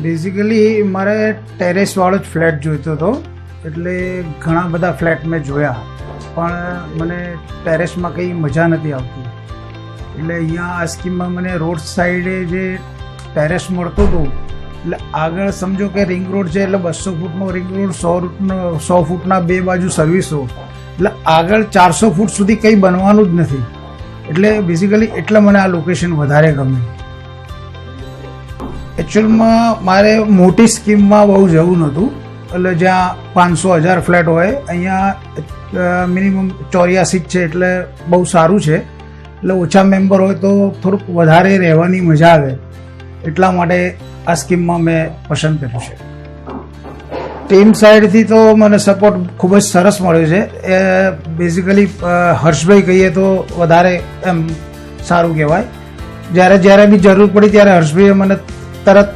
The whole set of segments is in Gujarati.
બેઝિકલી મારે ટેરેસવાળો જ ફ્લેટ જોઈતો હતો, એટલે ઘણા બધા ફ્લેટ મેં જોયા, પણ મને ટેરેસમાં કંઈ મજા નથી આવતી. એટલે અહીંયા આ સ્કીમમાં મને રોડ સાઈડે જે ટેરેસ મળતું હતું, એટલે આગળ સમજો કે રિંગ રોડ છે, એટલે 200 ફૂટનો રિંગ રોડ, 100 ફૂટના બે બાજુ સર્વિસો, એટલે આગળ 400 ફૂટ સુધી કંઈ બનવાનું જ નથી. એટલે બેઝિકલી એટલે મને આ લોકેશન વધારે ગમે. એકચ્યુઅલમાં મારે મોટી સ્કીમમાં બહુ જવું નહોતું, એટલે જ્યાં 500,000 ફ્લેટ હોય, અહીંયા મિનિમમ 84 જ છે, એટલે બહુ સારું છે. એટલે ઓછા મેમ્બર હોય તો થોડુંક વધારે રહેવાની મજા આવે, એટલા માટે આ સ્કીમમાં મેં પસંદ કર્યું છે. ટીમ સાઈડથી તો મને સપોર્ટ ખૂબ જ સરસ મળ્યો છે. એ બેઝિકલી હર્ષભાઈ કહીએ તો વધારે એમ સારું કહેવાય. જ્યારે બી જરૂર પડી ત્યારે હર્ષભાઈએ મને તરત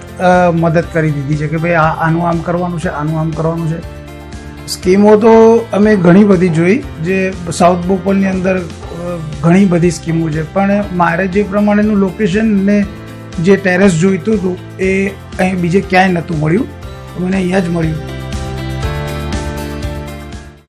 મદદ કરી દીધી છે કે ભાઈ આનું આમ કરવાનું છે, આનું આમ કરવાનું છે. સ્કીમો તો અમે ઘણી બધી જોઈ, જે સાઉથ બોપલની અંદર ઘણી બધી સ્કીમો છે, પણ મારે જે પ્રમાણેનું લોકેશન ને જે ટેરેસ જોઈતું હતું એ અહીં બીજે ક્યાંય નહોતું મળ્યું, મને અહીંયા જ મળ્યું.